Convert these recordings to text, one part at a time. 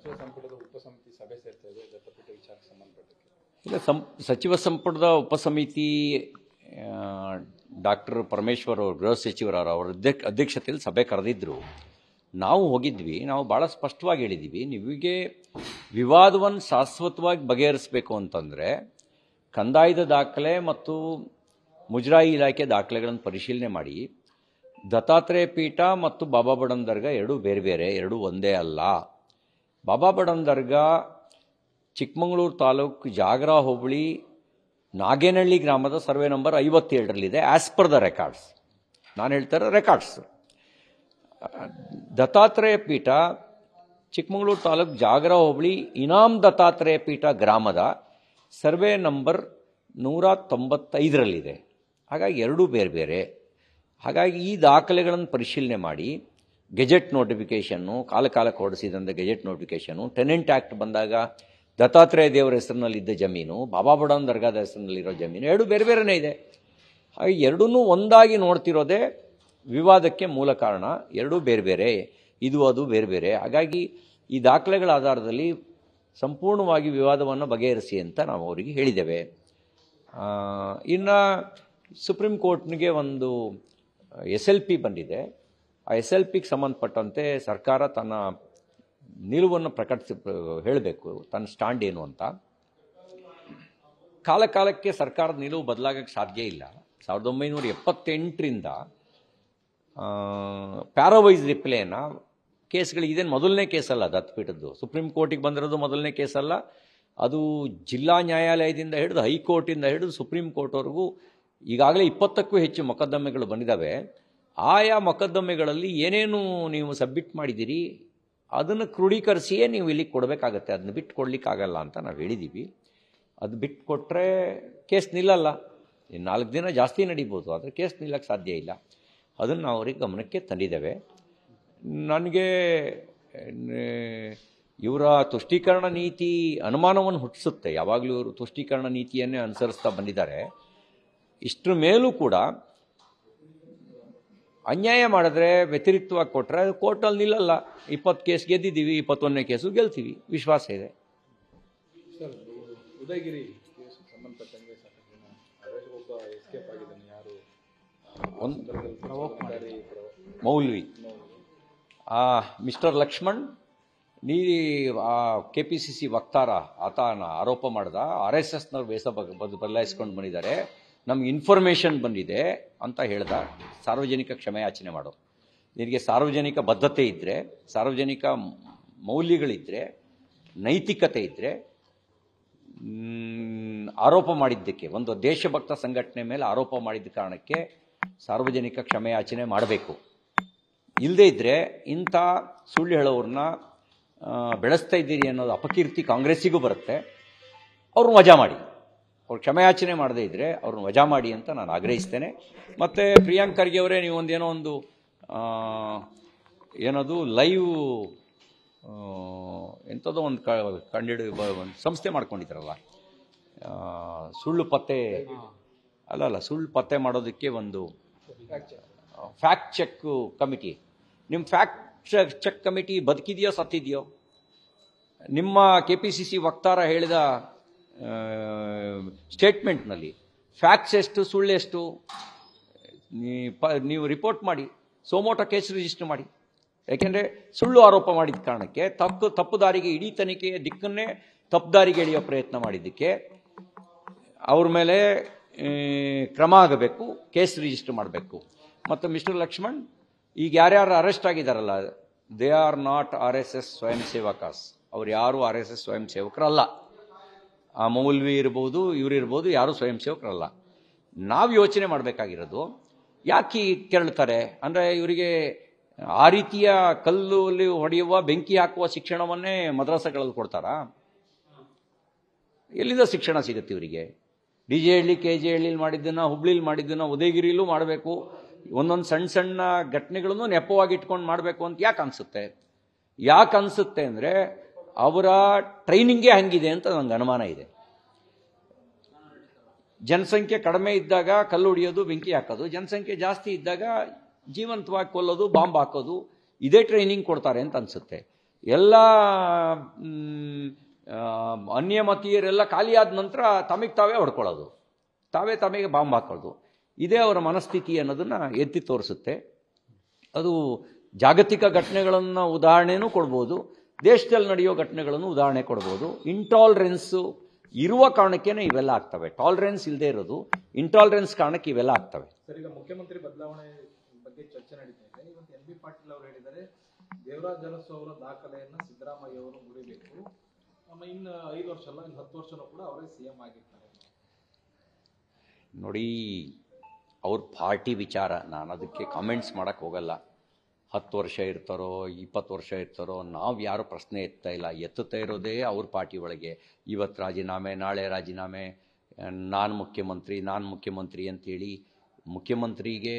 ಸಚಿವ ಸಂಪುಟದ ಉಪಸಮಿತಿ ಸಭೆ ಸೇರ್ತಾ ಇದೆ ದತ್ತಪೀಠ ವಿಚಾರಕ್ಕೆ ಸಂಬಂಧಪಟ್ಟಕ್ಕೆ. ಇಲ್ಲ, ಸಚಿವ ಸಂಪುಟದ ಉಪಸಮಿತಿ ಡಾಕ್ಟರ್ ಪರಮೇಶ್ವರ್ ಅವರು ಗೃಹ ಸಚಿವರ ಅವರ ಅಧ್ಯಕ್ಷತೆಯಲ್ಲಿ ಸಭೆ ಕರೆದಿದ್ದರು. ನಾವು ಹೋಗಿದ್ವಿ. ನಾವು ಭಾಳ ಸ್ಪಷ್ಟವಾಗಿ ಹೇಳಿದ್ದೀವಿ, ನಿಮಗೆ ವಿವಾದವನ್ನು ಶಾಶ್ವತವಾಗಿ ಬಗೆಹರಿಸಬೇಕು ಅಂತಂದರೆ ಕಂದಾಯದ ದಾಖಲೆ ಮತ್ತು ಮುಜರಾಯಿ ಇಲಾಖೆ ದಾಖಲೆಗಳನ್ನು ಪರಿಶೀಲನೆ ಮಾಡಿ. ದತ್ತಾತ್ರೇಯ ಪೀಠ ಮತ್ತು ಬಾಬಾ ಬಡನ್ ದರ್ಗಾ ಎರಡೂ ಬೇರೆ ಬೇರೆ, ಎರಡೂ ಒಂದೇ ಅಲ್ಲ. ಬಾಬಾ ಬಡನ್ ದರ್ಗಾ ಚಿಕ್ಕಮಗಳೂರು ತಾಲೂಕು ಜಾಗರ ಹೋಬಳಿ ನಾಗೇನಹಳ್ಳಿ ಗ್ರಾಮದ ಸರ್ವೆ ನಂಬರ್ 57ರಲ್ಲಿದೆ, ಆ್ಯಸ್ ಪರ್ ದ ರೆಕಾರ್ಡ್ಸ್. ನಾನು ಹೇಳ್ತಾರೆ ರೆಕಾರ್ಡ್ಸ್. ದತ್ತಾತ್ರೇಯ ಪೀಠ ಚಿಕ್ಕಮಗಳೂರು ತಾಲೂಕು ಜಾಗರ ಹೋಬಳಿ ಇನಾಮ್ ದತ್ತಾತ್ರೇಯ ಪೀಠ ಗ್ರಾಮದ ಸರ್ವೆ ನಂಬರ್ 195ರಲ್ಲಿದೆ. ಹಾಗಾಗಿ ಎರಡೂ ಬೇರೆ ಬೇರೆ. ಹಾಗಾಗಿ ಈ ದಾಖಲೆಗಳನ್ನು ಪರಿಶೀಲನೆ ಮಾಡಿ ಗೆಜೆಟ್ ನೋಟಿಫಿಕೇಷನ್ನು, ಕಾಲಕಾಲಕ್ಕೆ ಹೊರಡಿಸಿದಂಥ ಗೆಜೆಟ್ ನೋಟಿಫಿಕೇಷನ್ನು, ಟೆನೆಂಟ್ ಆ್ಯಕ್ಟ್ ಬಂದಾಗ ದತ್ತಾತ್ರೇಯ ದೇವರ ಹೆಸರಿನಲ್ಲಿದ್ದ ಜಮೀನು, ಬಾಬಾ ಬಡನ್ ದರ್ಗಾದ ಹೆಸರಿನಲ್ಲಿರೋ ಜಮೀನು ಎರಡೂ ಬೇರೆ ಬೇರೆನೇ ಇದೆ. ಹಾಗೆ ಎರಡನ್ನೂ ಒಂದಾಗಿ ನೋಡ್ತಿರೋದೇ ವಿವಾದಕ್ಕೆ ಮೂಲ ಕಾರಣ. ಎರಡೂ ಬೇರೆ ಬೇರೆ, ಇದು ಅದು ಬೇರೆ ಬೇರೆ. ಹಾಗಾಗಿ ಈ ದಾಖಲೆಗಳ ಆಧಾರದಲ್ಲಿ ಸಂಪೂರ್ಣವಾಗಿ ವಿವಾದವನ್ನು ಬಗೆಹರಿಸಿ ಅಂತ ನಾವು ಅವರಿಗೆ ಹೇಳಿದ್ದೇವೆ. ಇನ್ನು ಸುಪ್ರೀಂ ಕೋರ್ಟ್ನಿಗೆ ಒಂದು SLP ಬಂದಿದೆ. ಆ SLPಗೆ ಸಂಬಂಧಪಟ್ಟಂತೆ ಸರ್ಕಾರ ತನ್ನ ನಿಲುವನ್ನು ಹೇಳಬೇಕು, ತನ್ನ ಸ್ಟ್ಯಾಂಡ್ ಏನು ಅಂತ. ಕಾಲಕಾಲಕ್ಕೆ ಸರ್ಕಾರದ ನಿಲುವು ಬದಲಾಗಕ್ಕೆ ಸಾಧ್ಯ ಇಲ್ಲ. 1978ರಿಂದ ಪ್ಯಾರಾವೈಸ್ ರಿಪ್ಲೇನ ಕೇಸ್ಗಳು ಇದೇನು ಮೊದಲನೇ ಕೇಸಲ್ಲ. ದತ್ತಪೀಠದ್ದು ಸುಪ್ರೀಂ ಕೋರ್ಟಿಗೆ ಬಂದಿರೋದು ಮೊದಲನೇ ಕೇಸಲ್ಲ. ಅದು ಜಿಲ್ಲಾ ನ್ಯಾಯಾಲಯದಿಂದ ಹಿಡಿದು ಹೈಕೋರ್ಟಿಂದ ಹಿಡಿದು ಸುಪ್ರೀಂ ಕೋರ್ಟ್ವರೆಗೂ ಈಗಾಗಲೇ 20ಕ್ಕೂ ಹೆಚ್ಚು ಮೊಕದ್ದಮೆಗಳು ಬಂದಿದ್ದಾವೆ. ಆಯಾ ಮೊಕದ್ದಮೆಗಳಲ್ಲಿ ಏನೇನು ನೀವು ಸಬ್ಮಿಟ್ ಮಾಡಿದ್ದೀರಿ ಅದನ್ನು ಕ್ರೋಢೀಕರಿಸಿಯೇ ನೀವು ಇಲ್ಲಿಗೆ ಕೊಡಬೇಕಾಗತ್ತೆ. ಅದನ್ನು ಬಿಟ್ಟು ಕೊಡಲಿಕ್ಕಾಗಲ್ಲ ಅಂತ ನಾವು ಹೇಳಿದ್ದೀವಿ. ಅದು ಬಿಟ್ಟು ಕೊಟ್ಟರೆ ಕೇಸ್ ನಿಲ್ಲಲ್ಲ. 4 ದಿನ ಜಾಸ್ತಿ ನಡೀಬೋದು, ಆದರೆ ಕೇಸ್ ನಿಲ್ಲಕ್ಕೆ ಸಾಧ್ಯ ಇಲ್ಲ. ಅದನ್ನು ನಾವು ಅವ್ರಿಗೆ ಗಮನಕ್ಕೆ ತಂದಿದ್ದೇವೆ. ನನಗೆ ಇವರ ತುಷ್ಟೀಕರಣ ನೀತಿ ಅನುಮಾನವನ್ನು ಹುಟ್ಟಿಸುತ್ತೆ. ಯಾವಾಗಲೂ ಇವರು ತುಷ್ಟೀಕರಣ ನೀತಿಯನ್ನೇ ಅನುಸರಿಸ್ತಾ ಬಂದಿದ್ದಾರೆ. ಇಷ್ಟರ ಮೇಲೂ ಕೂಡ ಅನ್ಯಾಯ ಮಾಡಿದ್ರೆ ವ್ಯತಿರಿಕ್ತವಾಗಿ ಕೊಟ್ಟರೆ ಅದು ಕೋರ್ಟಲ್ಲಿ ನಿಲ್ಲಲ್ಲ. 20 ಕೇಸ್ ಗೆದ್ದಿದ್ದೀವಿ, 21ನೇ ಕೇಸು ಗೆಲ್ತೀವಿ, ವಿಶ್ವಾಸ ಇದೆ. ಸರ್, ಉದಯಗಿರಿ ಕೇಸ್ ಸಂಬಂಧಪಟ್ಟಂಗೆ ಸಾಕಷ್ಟು ಜನ ಒಬ್ಬ ಎಸ್ಕೇಪ್ ಆಗಿದ್ದಾನೆ. ಯಾರು ಮೌಲ್ವಿ ಮಿಸ್ಟರ್ ಲಕ್ಷ್ಮಣ್ KPCC ವಕ್ತಾರ ಆತನ ಆರೋಪ ಮಾಡ್ದ. RSSನವ್ರು ವೇಷ ಬದಲಾಯಿಸ್ಕೊಂಡು ಬಂದಿದ್ದಾರೆ, ನಮ್ಗೆ ಇನ್ಫಾರ್ಮೇಷನ್ ಬಂದಿದೆ ಅಂತ ಹೇಳ್ದ. ಸಾರ್ವಜನಿಕ ಕ್ಷಮೆಯಾಚನೆ ಮಾಡೋ, ನಿನಗೆ ಸಾರ್ವಜನಿಕ ಬದ್ಧತೆ ಇದ್ದರೆ, ಸಾರ್ವಜನಿಕ ಮೌಲ್ಯಗಳಿದ್ದರೆ, ನೈತಿಕತೆ ಇದ್ದರೆ, ಆರೋಪ ಮಾಡಿದ್ದಕ್ಕೆ, ಒಂದು ದೇಶಭಕ್ತ ಸಂಘಟನೆ ಮೇಲೆ ಆರೋಪ ಮಾಡಿದ್ದ ಕಾರಣಕ್ಕೆ ಸಾರ್ವಜನಿಕ ಕ್ಷಮೆಯಾಚನೆ ಮಾಡಬೇಕು. ಇಲ್ಲದೇ ಇದ್ದರೆ ಇಂಥ ಸುಳ್ಳು ಹೇಳೋರನ್ನ ಬೆಳೆಸ್ತಾ ಇದ್ದೀರಿ ಅನ್ನೋದು ಅಪಕೀರ್ತಿ ಕಾಂಗ್ರೆಸ್ಸಿಗೂ ಬರುತ್ತೆ. ಅವ್ರನ್ನ ವಜಾ ಮಾಡಿ, ಅವ್ರು ಕ್ಷಮೆಯಾಚನೆ ಮಾಡದೇ ಇದ್ದರೆ ಅವ್ರನ್ನ ವಜಾ ಮಾಡಿ ಅಂತ ನಾನು ಆಗ್ರಹಿಸ್ತೇನೆ. ಮತ್ತು ಪ್ರಿಯಾಂಕ್ ಖರ್ಗೆ ಅವರೇ, ನೀವು ಒಂದು ಏನದು ಲೈವ್ ಎಂಥದೋ ಒಂದು ಒಂದು ಸಂಸ್ಥೆ ಮಾಡ್ಕೊಂಡಿದ್ದಾರಲ್ಲ, ಸುಳ್ಳು ಪತ್ತೆ ಸುಳ್ಳು ಪತ್ತೆ ಮಾಡೋದಕ್ಕೆ ಒಂದು ಫ್ಯಾಕ್ಟ್ ಚೆಕ್ ಕಮಿಟಿ. ನಿಮ್ಮ ಫ್ಯಾಕ್ಟ್ ಚೆಕ್ ಕಮಿಟಿ ಬದುಕಿದೆಯೋ ಸತ್ತಿದೆಯೋ? ನಿಮ್ಮ KPCC ವಕ್ತಾರ ಹೇಳಿದ ಸ್ಟೇಟ್ಮೆಂಟ್ನಲ್ಲಿ ಫ್ಯಾಕ್ಟ್ಸ್ ಎಷ್ಟು, ಸುಳ್ಳು ಎಷ್ಟು ನೀವು ರಿಪೋರ್ಟ್ ಮಾಡಿ, ಸೋಮೋಟೋ ಕೇಸ್ ರಿಜಿಸ್ಟರ್ ಮಾಡಿ. ಯಾಕೆಂದರೆ ಸುಳ್ಳು ಆರೋಪ ಮಾಡಿದ ಕಾರಣಕ್ಕೆ ತಪ್ಪು ದಾರಿಗೆ, ಇಡೀ ತನಿಖೆಯ ದಿಕ್ಕನ್ನೇ ತಪ್ಪು ದಾರಿಗೆ ಎಳೆಯೋ ಪ್ರಯತ್ನ ಮಾಡಿದ್ದಕ್ಕೆ ಅವ್ರ ಮೇಲೆ ಕ್ರಮ ಆಗಬೇಕು, ಕೇಸ್ ರಿಜಿಸ್ಟರ್ ಮಾಡಬೇಕು. ಮತ್ತು ಮಿಸ್ಟರ್ ಲಕ್ಷ್ಮಣ್, ಈಗ ಯಾರ್ಯಾರು ಅರೆಸ್ಟ್ ಆಗಿದ್ದಾರಲ್ಲ, they are not RSS swayam ಸೇವಕಾಸ್. ಅವ್ರು ಯಾರು RSS ಸ್ವಯಂ ಸೇವಕರಲ್ಲ. ಆ ಮೌಲ್ವಿ ಇರ್ಬೋದು, ಇವರಿರ್ಬೋದು, ಯಾರು ಸ್ವಯಂ ಸೇವಕರಲ್ಲ. ನಾವು ಯೋಚನೆ ಮಾಡಬೇಕಾಗಿರೋದು, ಯಾಕೆ ಕೆರಳ್ತಾರೆ ಅಂದರೆ, ಇವರಿಗೆ ಆ ರೀತಿಯ ಕಲ್ಲಲ್ಲಿ ಹೊಡೆಯುವ, ಬೆಂಕಿ ಹಾಕುವ ಶಿಕ್ಷಣವನ್ನೇ ಮದ್ರಸಾಗಳಲ್ಲಿ ಕೊಡ್ತಾರಾ? ಎಲ್ಲಿಂದ ಶಿಕ್ಷಣ ಸಿಗುತ್ತೆ ಇವರಿಗೆ? DJ ಹಳ್ಳಿ, KJ ಹಳ್ಳಿಲಿ ಮಾಡಿದ್ದನ್ನು, ಹುಬ್ಳಿಲಿ ಮಾಡಿದ್ದನ್ನು ಉದಯಗಿರಿಲೂ ಮಾಡಬೇಕು. ಒಂದೊಂದು ಸಣ್ಣ ಸಣ್ಣ ಘಟನೆಗಳನ್ನು ನೆಪವಾಗಿ ಇಟ್ಕೊಂಡು ಮಾಡಬೇಕು ಅಂತ ಯಾಕೆ ಅನಿಸುತ್ತೆ ಅಂದರೆ, ಅವರ ಟ್ರೈನಿಂಗೇ ಹಂಗಿದೆ ಅಂತ ನನಗೆ ಅನುಮಾನ ಇದೆ. ಜನಸಂಖ್ಯೆ ಕಡಿಮೆ ಇದ್ದಾಗ ಕಲ್ಲು ಹೊಡೆಯೋದು, ಬೆಂಕಿ ಹಾಕೋದು, ಜನಸಂಖ್ಯೆ ಜಾಸ್ತಿ ಇದ್ದಾಗ ಜೀವಂತವಾಗಿ ಕೊಲ್ಲೋದು, ಬಾಂಬ್ ಹಾಕೋದು, ಇದೇ ಟ್ರೈನಿಂಗ್ ಕೊಡ್ತಾರೆ ಅಂತ ಅನಿಸುತ್ತೆ. ಎಲ್ಲ ಅನ್ಯಮತೀಯರೆಲ್ಲ ಖಾಲಿಯಾದ ನಂತರ ತಮಗೆ ತಾವೇ ಹೊಡ್ಕೊಳ್ಳೋದು, ತಾವೇ ತಮಗೆ ಬಾಂಬ್ ಹಾಕೋದು. ಇದೇ ಅವರ ಮನಸ್ಥಿತಿ ಅನ್ನೋದನ್ನು ಎತ್ತಿ ತೋರಿಸುತ್ತೆ. ಅದು ಜಾಗತಿಕ ಘಟನೆಗಳನ್ನು ಉದಾಹರಣೆನೂ ಕೊಡ್ಬೋದು, ದೇಶದಲ್ಲಿ ನಡೆಯೋ ಘಟನೆಗಳನ್ನು ಉದಾಹರಣೆ ಕೊಡ್ಬೋದು. ಇಂಟಾಲರೆನ್ಸು ಇರುವ ಕಾರಣಕ್ಕೇನೆ ಇವೆಲ್ಲ ಆಗ್ತವೆ. ಟಾಲರೆನ್ಸ್ ಇಲ್ಲದೆ ಇರೋದು, ಇಂಟಾಲರೆನ್ಸ್ ಕಾರಣಕ್ಕೆ ಇವೆಲ್ಲ ಆಗ್ತವೆ. ಸರ್, ಈಗ ಮುಖ್ಯಮಂತ್ರಿ ಬದಲಾವಣೆ ಬಗ್ಗೆ ಚರ್ಚೆ ನಡೀತಾ ಇದೆ. ಇವತ್ತು ಎನ್ ಬಿ ಪಾಟೀಲ್ ಅವರು ಹೇಳಿದ್ದಾರೆ, ದೇವರಾಜ ಅರಸು ಅವರ ದಾಖಲೆಯನ್ನು ಸಿದ್ದರಾಮಯ್ಯ ಅವರು ಮುರಿಬೇಕು, ಇನ್ನು 5 ವರ್ಷ ಅಲ್ಲ, ಇನ್ನು 10 ವರ್ಷನೂ ಕೂಡ ಅವರೇ CM ಆಗಿರ್ತಾರೆ. ನೋಡಿ, ಅವ್ರ ಪಾರ್ಟಿ ವಿಚಾರ, ನಾನು ಅದಕ್ಕೆ ಕಾಮೆಂಟ್ಸ್ ಮಾಡೋಕ್ಕೆ ಹೋಗಲ್ಲ. 10 ವರ್ಷ ಇರ್ತಾರೋ 20 ವರ್ಷ ಇರ್ತಾರೋ ನಾವು ಯಾರು ಪ್ರಶ್ನೆ ಎತ್ತಾ ಇಲ್ಲ. ಎತ್ತುತ್ತಾ ಇರೋದೇ ಅವ್ರ ಪಾರ್ಟಿ ಒಳಗೆ. ಇವತ್ತು ರಾಜೀನಾಮೆ, ನಾಳೆ ರಾಜೀನಾಮೆ, ನಾನು ಮುಖ್ಯಮಂತ್ರಿ ಅಂತೇಳಿ ಮುಖ್ಯಮಂತ್ರಿಗೆ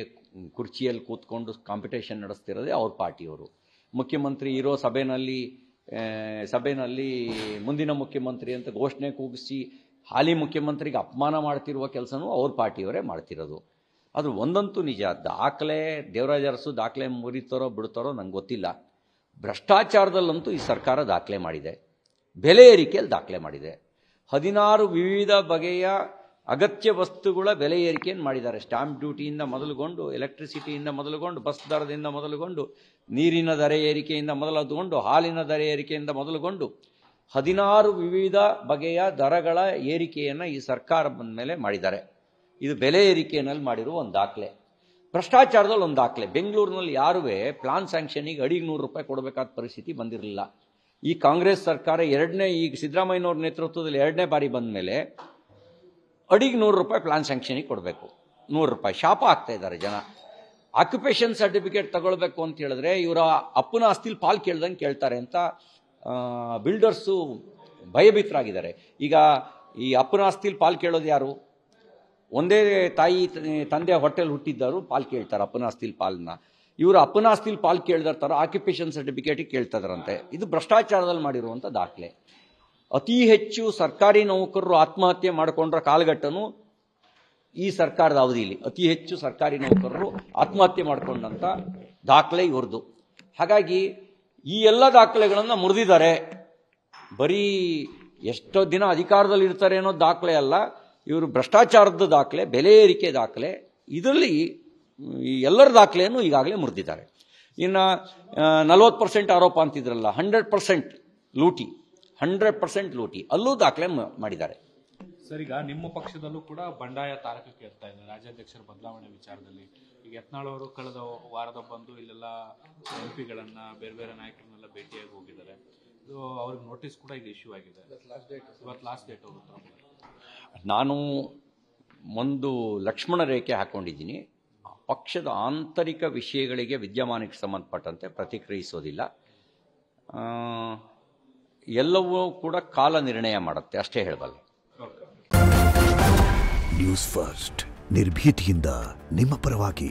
ಕುರ್ಚಿಯಲ್ಲಿ ಕೂತ್ಕೊಂಡು ಕಾಂಪಿಟೇಷನ್ ನಡೆಸ್ತಿರೋದೇ ಅವ್ರ ಪಾರ್ಟಿಯವರು. ಮುಖ್ಯಮಂತ್ರಿ ಇರೋ ಸಭೆಯಲ್ಲಿ ಮುಂದಿನ ಮುಖ್ಯಮಂತ್ರಿ ಅಂತ ಘೋಷಣೆ ಕೂಗಿಸಿ ಹಾಲಿ ಮುಖ್ಯಮಂತ್ರಿಗೆ ಅಪಮಾನ ಮಾಡ್ತಿರುವ ಕೆಲಸನೂ ಅವ್ರ ಪಾರ್ಟಿಯವರೇ ಮಾಡ್ತಿರೋದು. ಅದು ಒಂದಂತೂ ನಿಜ, ದಾಖಲೆ ದೇವರಾಜ ಅರಸು ದಾಖಲೆ ಮುರಿತಾರೋ ಬಿಡ್ತಾರೋ ನಂಗೆ ಗೊತ್ತಿಲ್ಲ. ಭ್ರಷ್ಟಾಚಾರದಲ್ಲಂತೂ ಈ ಸರ್ಕಾರ ದಾಖಲೆ ಮಾಡಿದೆ, ಬೆಲೆ ಏರಿಕೆಯಲ್ಲಿ ದಾಖಲೆ ಮಾಡಿದೆ. 16 ವಿವಿಧ ಬಗೆಯ ಅಗತ್ಯ ವಸ್ತುಗಳ ಬೆಲೆ ಏರಿಕೆಯನ್ನು ಮಾಡಿದ್ದಾರೆ. ಸ್ಟಾಂಪ್ ಡ್ಯೂಟಿಯಿಂದ ಮೊದಲುಗೊಂಡು, ಎಲೆಕ್ಟ್ರಿಸಿಟಿಯಿಂದ ಮೊದಲುಗೊಂಡು, ಬಸ್ ದರದಿಂದ ಮೊದಲುಗೊಂಡು, ನೀರಿನ ದರ ಏರಿಕೆಯಿಂದ ಮೊದಲುಗೊಂಡು, ಹಾಲಿನ ದರ ಏರಿಕೆಯಿಂದ ಮೊದಲುಗೊಂಡು 16 ವಿವಿಧ ಬಗೆಯ ದರಗಳ ಏರಿಕೆಯನ್ನು ಈ ಸರ್ಕಾರ ಬಂದ ಮೇಲೆ ಮಾಡಿದ್ದಾರೆ. ಇದು ಬೆಲೆ ಏರಿಕೆಯಲ್ಲಿ ಮಾಡಿರುವ ಒಂದು ದಾಖಲೆ. ಭ್ರಷ್ಟಾಚಾರದಲ್ಲಿ ಒಂದು ದಾಖಲೆ. ಬೆಂಗಳೂರಿನಲ್ಲಿ ಯಾರೂ ಪ್ಲಾನ್ ಸ್ಯಾಂಕ್ಷನಿಗೆ ಅಡಿಗೆ ₹100 ಕೊಡಬೇಕಾದ ಪರಿಸ್ಥಿತಿ ಬಂದಿರಲಿಲ್ಲ. ಈ ಕಾಂಗ್ರೆಸ್ ಸರ್ಕಾರ ಈಗ ಸಿದ್ದರಾಮಯ್ಯನವ್ರ ನೇತೃತ್ವದಲ್ಲಿ 2ನೇ ಬಾರಿ ಬಂದ ಮೇಲೆ ಅಡಿಗೆ ₹100 ಪ್ಲಾನ್ ಸ್ಯಾಂಕ್ಷನಿಗೆ ಕೊಡಬೇಕು. ₹100 ಶಾಪ ಆಗ್ತಾ ಇದ್ದಾರೆ ಜನ. ಆಕ್ಯುಪೇಷನ್ ಸರ್ಟಿಫಿಕೇಟ್ ತಗೊಳ್ಬೇಕು ಅಂತ ಹೇಳಿದ್ರೆ ಇವರ ಅಪ್ಪನ ಆಸ್ತಿಲಿ ಪಾಲ್ ಕೇಳ್ದಂಗೆ ಕೇಳ್ತಾರೆ ಅಂತ ಬಿಲ್ಡರ್ಸು ಭಯಭೀತರಾಗಿದ್ದಾರೆ. ಈಗ ಈ ಅಪ್ಪನ ಆಸ್ತಿಲಿ ಪಾಲ್ ಕೇಳೋದು ಯಾರು? ಒಂದೇ ತಾಯಿ ತಂದೆ ಹೊಟ್ಟೆಲ್ ಹುಟ್ಟಿದ್ದರು ಪಾಲ್ ಕೇಳ್ತಾರೆ ಅಪ್ಪನ ಆಸ್ತಿಲ್ ಪಾಲನ್ನ. ಇವರು ಅಪ್ಪನ ಆಸ್ತಿಲ್ ಪಾಲ್ ಕೇಳಿದಾರ ಥರ ಆಕ್ಯುಪೇಷನ್ ಸರ್ಟಿಫಿಕೇಟಿಗೆ ಕೇಳ್ತಿದ್ರಂತೆ. ಇದು ಭ್ರಷ್ಟಾಚಾರದಲ್ಲಿ ಮಾಡಿರುವಂಥ ದಾಖಲೆ. ಅತಿ ಹೆಚ್ಚು ಸರ್ಕಾರಿ ನೌಕರರು ಆತ್ಮಹತ್ಯೆ ಮಾಡಿಕೊಂಡ್ರ ಕಾಲಘಟ್ಟನೂ ಈ ಸರ್ಕಾರದ ಅವಧಿಯಲ್ಲಿ ಅತಿ ಹೆಚ್ಚು ಸರ್ಕಾರಿ ನೌಕರರು ಆತ್ಮಹತ್ಯೆ ಮಾಡಿಕೊಂಡಂಥ ದಾಖಲೆ ಇವ್ರದ್ದು. ಹಾಗಾಗಿ ಈ ಎಲ್ಲ ದಾಖಲೆಗಳನ್ನು ಮುರಿದಿದ್ದಾರೆ. ಬರೀ ಎಷ್ಟೋ ದಿನ ಅಧಿಕಾರದಲ್ಲಿ ಇರ್ತಾರೆ ಅನ್ನೋ ದಾಖಲೆ ಅಲ್ಲ, ಇವರು ಭ್ರಷ್ಟಾಚಾರದ ದಾಖಲೆ, ಬೆಲೆ ಏರಿಕೆ ದಾಖಲೆ, ಇದರಲ್ಲಿ ಎಲ್ಲರ ದಾಖಲೆಯನ್ನು ಈಗಾಗಲೇ ಮುರಿದಿದ್ದಾರೆ. ಇನ್ನು 40% ಆರೋಪ ಅಂತಿದ್ರಲ್ಲ, 100% ಲೂಟಿ, 100% ಲೂಟಿ, ಅಲ್ಲೂ ದಾಖಲೆ ಮಾಡಿದ್ದಾರೆ. ಸರ್, ಈಗ ನಿಮ್ಮ ಪಕ್ಷದಲ್ಲೂ ಕೂಡ ಬಂಡಾಯ ತಾರಕಕ್ಕೆ ಇರ್ತಾ ಇದೆ ರಾಜ್ಯಾಧ್ಯಕ್ಷರ ಬದಲಾವಣೆ ವಿಚಾರದಲ್ಲಿ. ಈಗ ಯತ್ನಾಳ್ ಅವರು ಕಳೆದ ವಾರದ ಬಂದು ಇಲ್ಲೆಲ್ಲ MP ಬೇರೆ ಬೇರೆ ನಾಯಕರನ್ನೆಲ್ಲ ಭೇಟಿಯಾಗಿ ಹೋಗಿದ್ದಾರೆ. ಇದು ಅವ್ರಿಗೆ ನೋಟಿಸ್ ಕೂಡ ಈಗ ಇಶ್ಯೂ ಆಗಿದೆ. ಇವತ್ತು ಲಾಸ್ಟ್ ಡೇಟ್ ಹೋಗುತ್ತೆ. ನಾನು ಒಂದು ಲಕ್ಷ್ಮಣ ರೇಖೆ ಹಾಕ್ಕೊಂಡಿದ್ದೀನಿ. ಪಕ್ಷದ ಆಂತರಿಕ ವಿಷಯಗಳಿಗೆ ವಿದ್ಯಮಾನಕ್ಕೆ ಸಂಬಂಧಪಟ್ಟಂತೆ ಪ್ರತಿಕ್ರಿಯಿಸೋದಿಲ್ಲ. ಎಲ್ಲವೂ ಕೂಡ ಕಾಲ ನಿರ್ಣಯ ಮಾಡುತ್ತೆ, ಅಷ್ಟೇ ಹೇಳಬಲ್ಲೆ. ನ್ಯೂಸ್ ಫಸ್ಟ್, ನಿರ್ಭೀತಿಯಿಂದ ನಿಮ್ಮ ಪರವಾಗಿ.